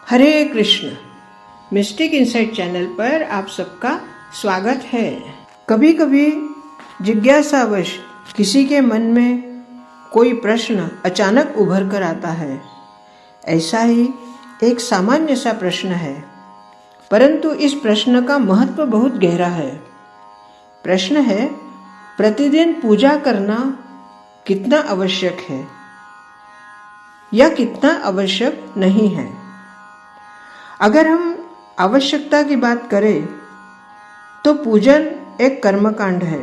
हरे Krishna. Mistake insight channel पर आप सबका स्वागत है। कभी कभी जिज्ञासावश किसी के मन में कोई प्रश्न अचानक उभर कर आता है। ऐसा ही एक सामान्य सा प्रश्न है, परंतु इस प्रश्न का महत्व बहुत गहरा है। प्रश्न है, प्रतिदिन पूजा करना कितना आवश्यक है या कितना आवश्यक नहीं है। अगर हम आवश्यकता की बात करें तो पूजन एक कर्मकांड है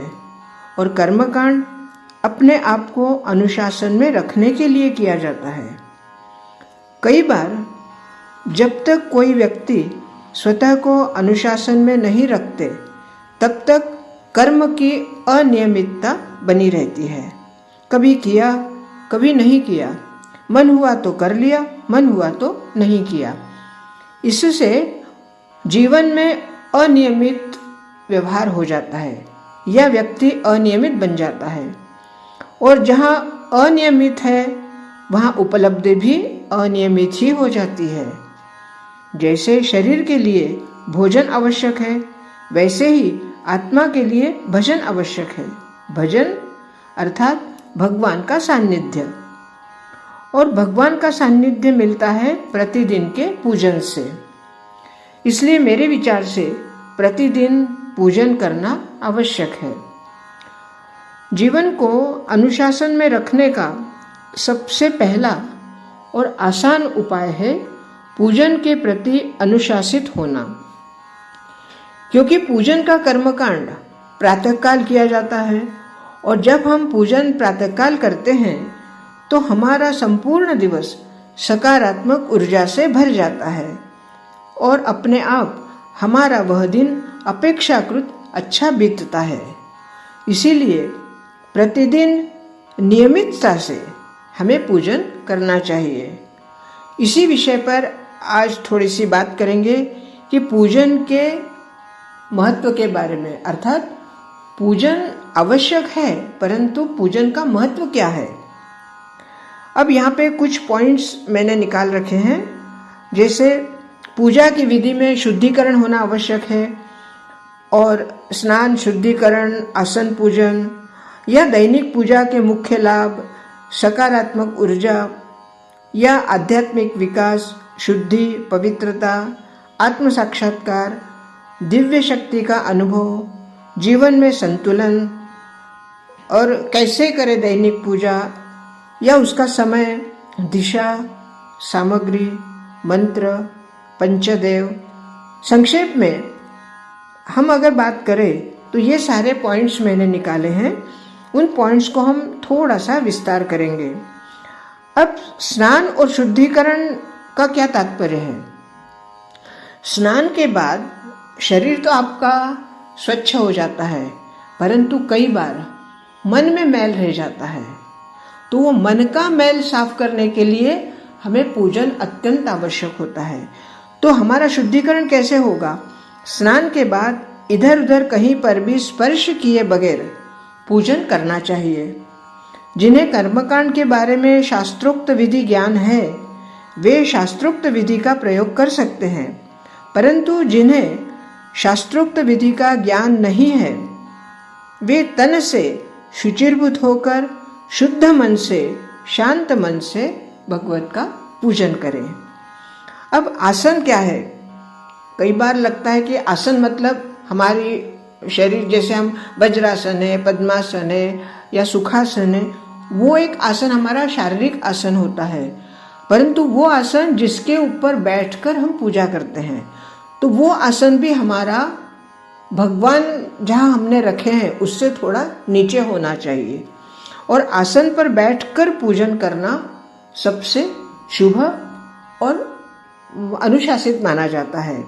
और कर्मकांड अपने आप को अनुशासन में रखने के लिए किया जाता है। कई बार जब तक कोई व्यक्ति स्वतः को अनुशासन में नहीं रखते तब तक कर्म की अनियमितता बनी रहती है। कभी किया कभी नहीं किया, मन हुआ तो कर लिया, मन हुआ तो नहीं किया। इससे जीवन में अनियमित व्यवहार हो जाता है या व्यक्ति अनियमित बन जाता है, और जहाँ अनियमित है वहाँ उपलब्धि भी अनियमित ही हो जाती है। जैसे शरीर के लिए भोजन आवश्यक है, वैसे ही आत्मा के लिए भजन आवश्यक है। भजन अर्थात भगवान का सान्निध्य, और भगवान का सान्निध्य मिलता है प्रतिदिन के पूजन से। इसलिए मेरे विचार से प्रतिदिन पूजन करना आवश्यक है। जीवन को अनुशासन में रखने का सबसे पहला और आसान उपाय है पूजन के प्रति अनुशासित होना। क्योंकि पूजन का कर्मकांड प्रातःकाल किया जाता है, और जब हम पूजन प्रातःकाल करते हैं तो हमारा संपूर्ण दिवस सकारात्मक ऊर्जा से भर जाता है और अपने आप हमारा वह दिन अपेक्षाकृत अच्छा बीतता है। इसीलिए प्रतिदिन नियमितता से हमें पूजन करना चाहिए। इसी विषय पर आज थोड़ी सी बात करेंगे कि पूजन के महत्व के बारे में, अर्थात पूजन आवश्यक है परंतु पूजन का महत्व क्या है। अब यहाँ पे कुछ पॉइंट्स मैंने निकाल रखे हैं। जैसे पूजा की विधि में शुद्धिकरण होना आवश्यक है, और स्नान, शुद्धिकरण, आसन पूजन या दैनिक पूजा के मुख्य लाभ सकारात्मक ऊर्जा या आध्यात्मिक विकास, शुद्धि, पवित्रता, आत्म साक्षात्कार, दिव्य शक्ति का अनुभव, जीवन में संतुलन, और कैसे करें दैनिक पूजा या उसका समय, दिशा, सामग्री, मंत्र, पंचदेव। संक्षेप में हम अगर बात करें तो ये सारे पॉइंट्स मैंने निकाले हैं। उन पॉइंट्स को हम थोड़ा सा विस्तार करेंगे। अब स्नान और शुद्धिकरण का क्या तात्पर्य है। स्नान के बाद शरीर तो आपका स्वच्छ हो जाता है, परंतु कई बार मन में मैल रह जाता है, तो वो मन का मैल साफ करने के लिए हमें पूजन अत्यंत आवश्यक होता है। तो हमारा शुद्धिकरण कैसे होगा। स्नान के बाद इधर उधर कहीं पर भी स्पर्श किए बगैर पूजन करना चाहिए। जिन्हें कर्मकांड के बारे में शास्त्रोक्त विधि ज्ञान है वे शास्त्रोक्त विधि का प्रयोग कर सकते हैं, परंतु जिन्हें शास्त्रोक्त विधि का ज्ञान नहीं है वे तन से शुचिर्भूत होकर शुद्ध मन से, शांत मन से भगवत का पूजन करें। अब आसन क्या है। कई बार लगता है कि आसन मतलब हमारी शरीर, जैसे हम वज्रासन है, पद्मासन है या सुखासन है, वो एक आसन हमारा शारीरिक आसन होता है, परंतु वो आसन जिसके ऊपर बैठकर हम पूजा करते हैं, तो वो आसन भी हमारा भगवान जहाँ हमने रखे हैं उससे थोड़ा नीचे होना चाहिए, और आसन पर बैठकर पूजन करना सबसे शुभ और अनुशासित माना जाता है।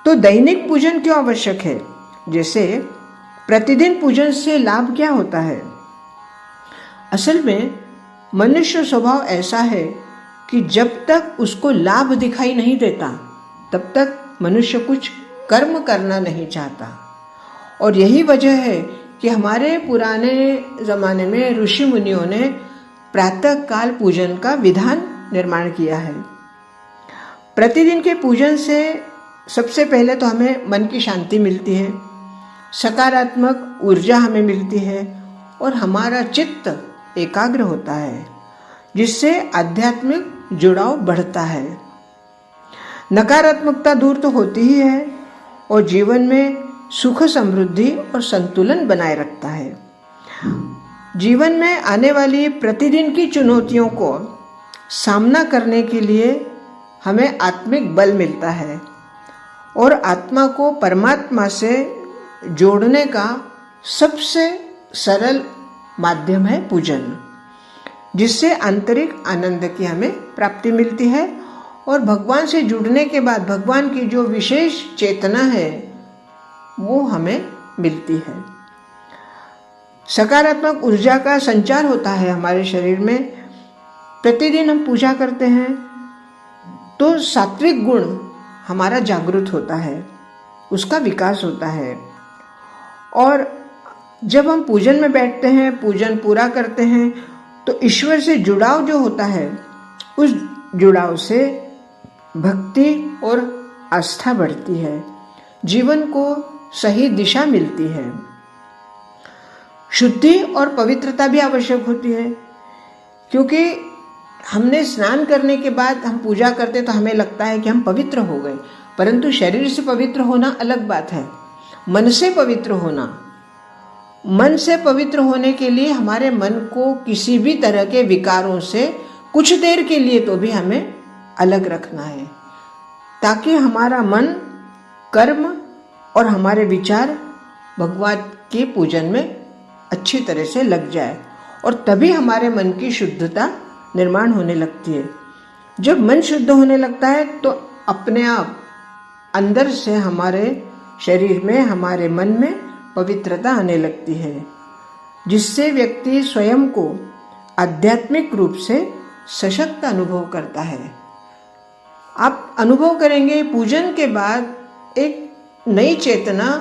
तो दैनिक पूजन क्यों आवश्यक है। जैसे प्रतिदिन पूजन से लाभ क्या होता है। असल में मनुष्य स्वभाव ऐसा है कि जब तक उसको लाभ दिखाई नहीं देता तब तक मनुष्य कुछ कर्म करना नहीं चाहता, और यही वजह है कि हमारे पुराने ज़माने में ऋषि मुनियों ने प्रातः काल पूजन का विधान निर्माण किया है। प्रतिदिन के पूजन से सबसे पहले तो हमें मन की शांति मिलती है, सकारात्मक ऊर्जा हमें मिलती है और हमारा चित्त एकाग्र होता है, जिससे आध्यात्मिक जुड़ाव बढ़ता है। नकारात्मकता दूर तो होती ही है और जीवन में सुख, समृद्धि और संतुलन बनाए रखता है। जीवन में आने वाली प्रतिदिन की चुनौतियों को सामना करने के लिए हमें आत्मिक बल मिलता है और आत्मा को परमात्मा से जोड़ने का सबसे सरल माध्यम है पूजन, जिससे आंतरिक आनंद की हमें प्राप्ति मिलती है और भगवान से जुड़ने के बाद भगवान की जो विशेष चेतना है वो हमें मिलती है। सकारात्मक ऊर्जा का संचार होता है हमारे शरीर में। प्रतिदिन हम पूजा करते हैं तो सात्विक गुण हमारा जागृत होता है, उसका विकास होता है। और जब हम पूजन में बैठते हैं, पूजन पूरा करते हैं, तो ईश्वर से जुड़ाव जो होता है, उस जुड़ाव से भक्ति और आस्था बढ़ती है, जीवन को सही दिशा मिलती है। शुद्धि और पवित्रता भी आवश्यक होती है, क्योंकि हमने स्नान करने के बाद हम पूजा करते तो हमें लगता है कि हम पवित्र हो गए, परंतु शरीर से पवित्र होना अलग बात है। मन से पवित्र होना, मन से पवित्र होने के लिए हमारे मन को किसी भी तरह के विकारों से कुछ देर के लिए तो भी हमें अलग रखना है, ताकि हमारा मन, कर्म और हमारे विचार भगवान के पूजन में अच्छी तरह से लग जाए और तभी हमारे मन की शुद्धता निर्माण होने लगती है। जब मन शुद्ध होने लगता है तो अपने आप अंदर से हमारे शरीर में, हमारे मन में पवित्रता आने लगती है, जिससे व्यक्ति स्वयं को आध्यात्मिक रूप से सशक्त अनुभव करता है। आप अनुभव करेंगे पूजन के बाद एक नई चेतना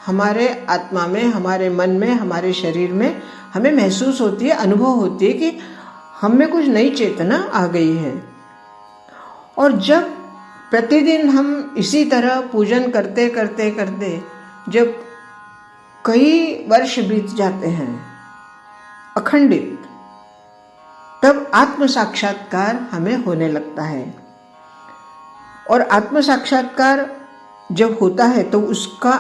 हमारे आत्मा में, हमारे मन में, हमारे शरीर में हमें महसूस होती है, अनुभव होती है कि हम में कुछ नई चेतना आ गई है। और जब प्रतिदिन हम इसी तरह पूजन करते करते करते जब कई वर्ष बीत जाते हैं अखंडित, तब आत्म साक्षात्कार हमें होने लगता है। और आत्म साक्षात्कार जब होता है तो उसका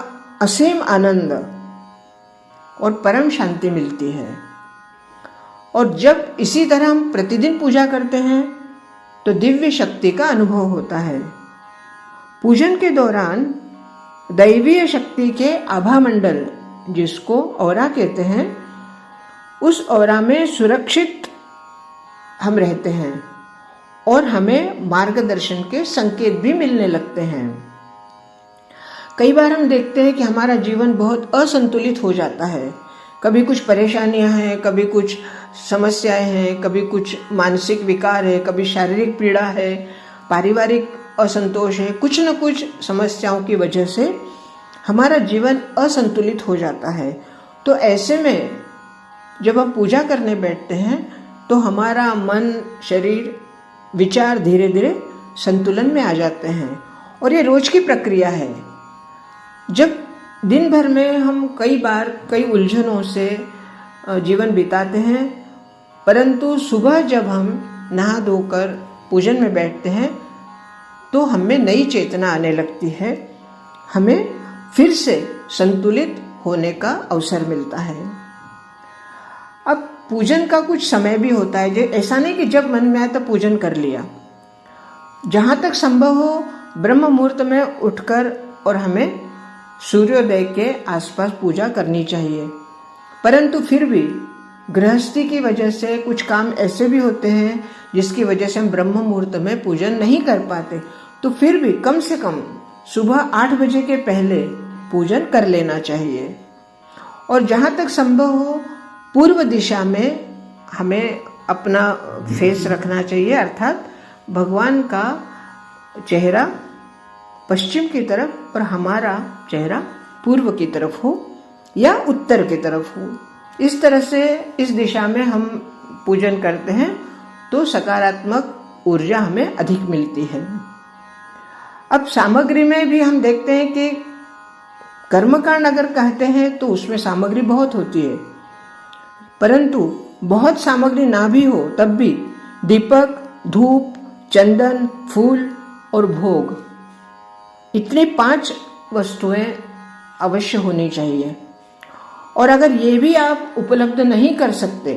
असीम आनंद और परम शांति मिलती है। और जब इसी तरह हम प्रतिदिन पूजा करते हैं तो दिव्य शक्ति का अनुभव होता है। पूजन के दौरान दैवीय शक्ति के आभा मंडल, जिसको ऑरा कहते हैं, उस ऑरा में सुरक्षित हम रहते हैं और हमें मार्गदर्शन के संकेत भी मिलने लगते हैं। कई बार हम देखते हैं कि हमारा जीवन बहुत असंतुलित हो जाता है। कभी कुछ परेशानियां हैं, कभी कुछ समस्याएं हैं, कभी कुछ मानसिक विकार है, कभी शारीरिक पीड़ा है, पारिवारिक असंतोष है। कुछ न कुछ समस्याओं की वजह से हमारा जीवन असंतुलित हो जाता है। तो ऐसे में जब हम पूजा करने बैठते हैं तो हमारा मन, शरीर, विचार धीरे धीरे संतुलन में आ जाते हैं। और ये रोज की प्रक्रिया है। जब दिन भर में हम कई बार कई उलझनों से जीवन बिताते हैं, परंतु सुबह जब हम नहा धोकर पूजन में बैठते हैं तो हमें नई चेतना आने लगती है, हमें फिर से संतुलित होने का अवसर मिलता है। अब पूजन का कुछ समय भी होता है, ऐसा नहीं कि जब मन में आए तो पूजन कर लिया। जहाँ तक संभव हो ब्रह्म मुहूर्त में उठकर और हमें सूर्योदय के आसपास पूजा करनी चाहिए। परंतु फिर भी गृहस्थी की वजह से कुछ काम ऐसे भी होते हैं जिसकी वजह से हम ब्रह्म मुहूर्त में पूजन नहीं कर पाते, तो फिर भी कम से कम सुबह 8 बजे के पहले पूजन कर लेना चाहिए। और जहाँ तक संभव हो पूर्व दिशा में हमें अपना फेस रखना चाहिए, अर्थात भगवान का चेहरा पश्चिम की तरफ और हमारा चेहरा पूर्व की तरफ हो या उत्तर की तरफ हो। इस तरह से इस दिशा में हम पूजन करते हैं तो सकारात्मक ऊर्जा हमें अधिक मिलती है। अब सामग्री में भी हम देखते हैं कि कर्मकांड अगर कहते हैं तो उसमें सामग्री बहुत होती है, परंतु बहुत सामग्री ना भी हो तब भी दीपक, धूप, चंदन, फूल और भोग, इतनी 5 वस्तुएं अवश्य होनी चाहिए। और अगर ये भी आप उपलब्ध नहीं कर सकते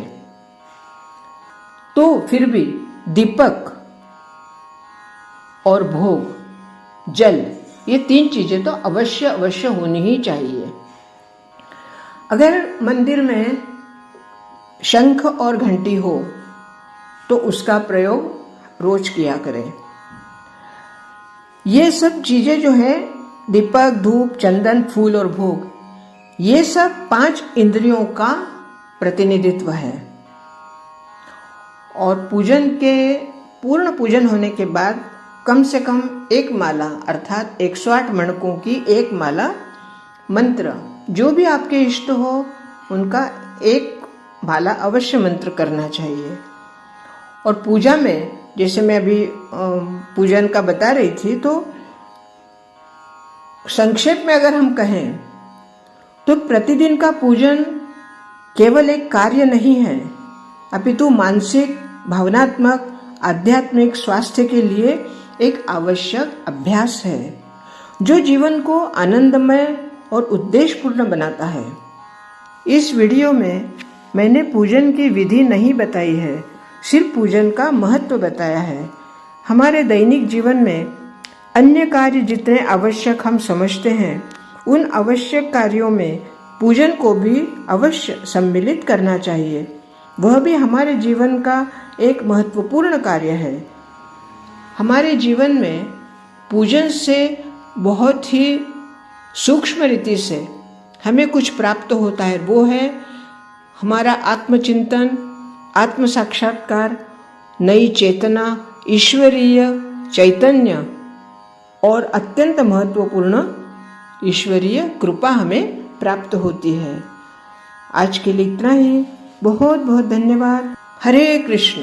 तो फिर भी दीपक और भोग, जल, ये 3 चीजें तो अवश्य होनी ही चाहिए। अगर मंदिर में शंख और घंटी हो तो उसका प्रयोग रोज किया करें। ये सब चीजें जो है, दीपक, धूप, चंदन, फूल और भोग, ये सब 5 इंद्रियों का प्रतिनिधित्व है। और पूजन के पूर्ण पूजन होने के बाद कम से कम 1 माला अर्थात 108 मणकों की 1 माला मंत्र, जो भी आपके इष्ट हो उनका 1 माला अवश्य मंत्र करना चाहिए। और पूजा में जैसे मैं अभी पूजन का बता रही थी, तो संक्षेप में अगर हम कहें तो प्रतिदिन का पूजन केवल एक कार्य नहीं है, अपितु मानसिक, भावनात्मक, आध्यात्मिक स्वास्थ्य के लिए एक आवश्यक अभ्यास है, जो जीवन को आनंदमय और उद्देश्यपूर्ण बनाता है। इस वीडियो में मैंने पूजन की विधि नहीं बताई है, सिर्फ पूजन का महत्व बताया है। हमारे दैनिक जीवन में अन्य कार्य जितने आवश्यक हम समझते हैं, उन आवश्यक कार्यों में पूजन को भी अवश्य सम्मिलित करना चाहिए। वह भी हमारे जीवन का एक महत्वपूर्ण कार्य है। हमारे जीवन में पूजन से बहुत ही सूक्ष्म रीति से हमें कुछ प्राप्त होता है, वो है हमारा आत्मचिंतन, आत्म साक्षात्कार, नई चेतना, ईश्वरीय चैतन्य और अत्यंत महत्वपूर्ण ईश्वरीय कृपा हमें प्राप्त होती है। आज के लिए इतना ही। बहुत बहुत धन्यवाद। हरे कृष्ण।